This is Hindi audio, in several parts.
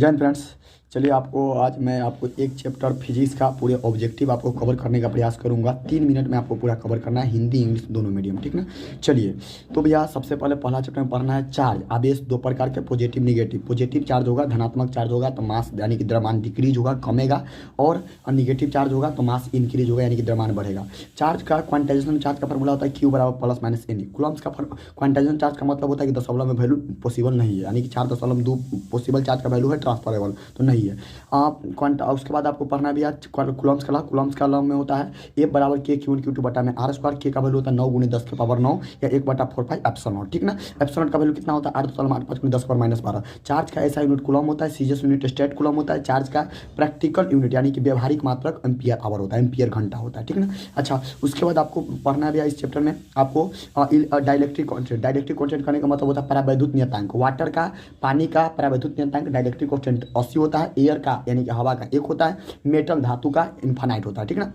जय हिंद फ्रेंड्स। चलिए आज मैं आपको एक चैप्टर फिजिक्स का पूरे ऑब्जेक्टिव आपको कवर करने का प्रयास करूंगा। 3 मिनट में आपको पूरा कवर करना है, हिंदी इंग्लिश दोनों मीडियम, ठीक ना। चलिए तो भैया सबसे पहले पहला चैप्टर में पढ़ना है चार्ज। आवेश दो प्रकार के, पॉजिटिव निगेटिव। पॉजिटिव चार्ज होगा, धनात्मक चार्ज होगा तो मास यानी कि द्रव्यमान डिक्रीज होगा, कमेगा। और निगेटिव चार्ज होगा तो मास इंक्रीज होगा यानी कि द्रव्यमान बढ़ेगा। चार्ज का क्वांटाइजेशन चार्ज का फॉर्मूला होता है क्यू बराबर प्लस माइनस एन। कूलम्ब्स का क्वांटाइजेशन चार्ज का मतलब होता है कि दशमलव में वैल्यू पॉसिबल नहीं है, यानी कि 4.2 पॉसिबल चार्ज का वैल्यू है, ट्रांसफरेबल तो नहीं है। उसके बाद आपको पढ़ना भी है कूलम्ब्स का लॉ। कूलम्ब्स का लॉ में होता है ए बराबर के क्यू इन क्यू टू बटा में आर स्क्वायर। के का वैल्यू होता है 9 × 10 के पावर 9 या 1/4 एप्सिलॉन नॉट, ठीक ना। एप्सिलॉन नॉट का वैल्यू कितना होता है 8.85 × 10 × -12। चार्ज का ऐसा यूनिट कूलम होता है, सीजीएस यूनिट स्टेट कूलम होता है। चार्ज का प्रैक्टिकल यूनिट यानी कि व्यवहारिक मात्रक एम्पियर आवर होता है, एम्पियर घंटा होता है, ठीक ना। अच्छा, उसके बाद आपको पढ़ना भी है इस चैप्टर में आपको डाइलेक्ट्रिक कॉन्स्टेंट। डाइलेक्ट्रिक कॉन्स्टेंट करने का मतलब होता है परावैद्युत नियतांक। वाटर का, पानी का परावैद्युत नियतांक डाइलेक्ट्रिक कॉन्स्टेंट 80 होता है। एयर का यानी कि हवा का 1 होता है। मेटल धातु का इन्फानाइट होता है, ठीक ना।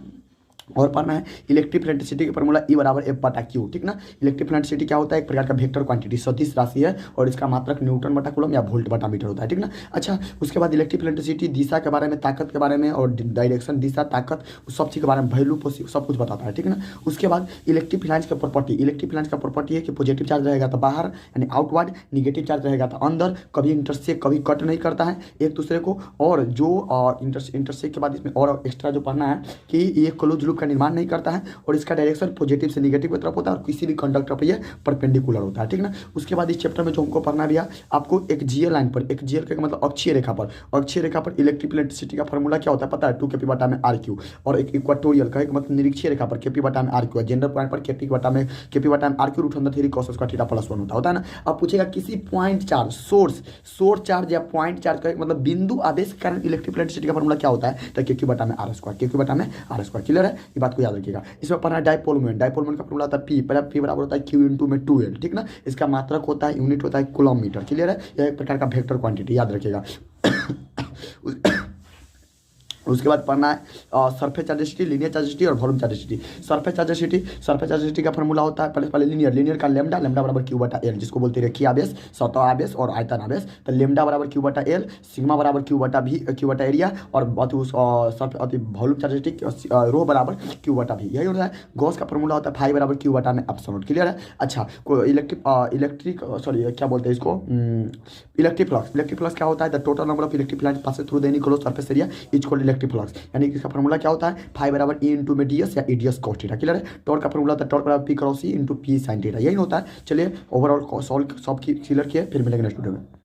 और पढ़ना है इलेक्ट्रिक इलेक्ट्रिसिटी का फॉर्मूला ई बराबर एफ बटा क्यू, ठीक ना। इलेक्ट्रिक इलेक्ट्रिसिटी क्या होता है, एक प्रकार का वेक्टर क्वांटिटी, सदिश राशि है और इसका मात्रक न्यूटन बटा कूलम या वोल्ट बटा मीटर होता है, ठीक ना। अच्छा, उसके बाद इलेक्ट्रिक इलेक्ट्रिसिटी दिशा के बारे में, ताकत के बारे में और डायरेक्शन, दिशा, ताकत, उस सब चीज़ के बारे में, वैल्यू सब कुछ बताता है, ठीक ना। उसके बाद इलेक्ट्रिक फिलांस का प्रॉपर्टी। इलेक्ट्रिक फिलांस का प्रॉपर्टी है कि पॉजिटिव चार्ज रहेगा तो बाहर यानी आउटवर्ड, निगेटिव चार्ज रहेगा तो अंदर, कभी इंटरसेक्ट कभी कट नहीं करता है एक दूसरे को। और जो इंटरसेक्ट के बाद इसमें और एक्स्ट्रा जो पढ़ना है कि ये क्लोज लूप का निर्माण नहीं करता है और इसका डायरेक्शन पॉजिटिव से निगेटिव की तरफ होता है और किसी भी कंडक्टर पर यह परपेंडिकुलर होता है, ठीक ना। उसके बाद इस चैप्टर में जो हमको पढ़ना भी है आपको एक जीएल लाइन पर, एक जीएल का मतलब अक्षीय रेखा पर, अक्षीय रेखा पर इलेक्ट्रिक इलेक्ट्रिसिटी का फॉर्मूला क्या होता है पता है, 2 kp बटा में आर क्यू। और एक इक्वाटोरियल का एक मतलब निरीक्षीय रेखा पर केपी बटा में आर क्यू, जनरल पॉइंट पर केपी बटा में आर क्यू रूट अंदर three cos square theta plus 1 होता है ना। अब पूछेगा किसी पॉइंट चार्ज, सोर्स चार्ज या पॉइंट चार्ज का मतलब बिंदु आवेश के कारण इलेक्ट्रिक इलेक्ट्रिसिटी का फॉर्मूला क्या होता है, तो केक्यू बटा में आर स्क्वायर, केक्यू बटा में आर स्क्वायर। क्लियर है, ये बात को याद रखिएगा। इसमें पढ़ना डाइपोल मोमेंट। डाइपोल मोमेंट का फॉर्मूला होता है पी बराबर होता है क्यू इंटू में 2l, ठीक ना। इसका मात्रक होता है, यूनिट होता है कूलम मीटर। क्लियर है, यह एक प्रकार का वेक्टर क्वांटिटी, याद रखिएगा। उसके बाद पढ़ना है सरफेस चार्जेसिटी, लीनियर चार्जेसिटी और वॉल्यूम चार्जेसिटी। सरफेस चार्जेसिटी का फॉर्मूला होता है पहले लीनियर का लेमडा बराबर क्यू बटा एल, जिसको बोलते हैं रेखीय आवेश, सतह आवेश और आयतन आवेश। तो लेमडा बराबर क्यू बटा एल, सिग्मा बराबर क्यू बटा एरिया और वॉल्यूम चार्जेसिटी रो बराबर क्यू बटा भी, यही होता है। गॉस का फॉर्मूला होता है फाई बराबर क्यू बटा में एप्सिलॉन। क्लियर है। अच्छा, क्या बोलते हैं इसको, इलेक्ट्रिक फ्लक्स क्या होता है, the total number of electric line pass through the enclosed surface area is called electric flux. यानी कि इसका फॉर्मूला क्या होता है, फाई बराबर ई इंटू में डीएस या ईडीएस कॉस थीटा। क्लियर है। टॉर्क का फॉर्मूला होता है टॉर्क बराबर P cross E into P sine theta, यही होता है। चलिए ओवरऑल सॉल्व सब क्लियर किए, फिर मिलेंगे नेक्स्ट वीडियो में।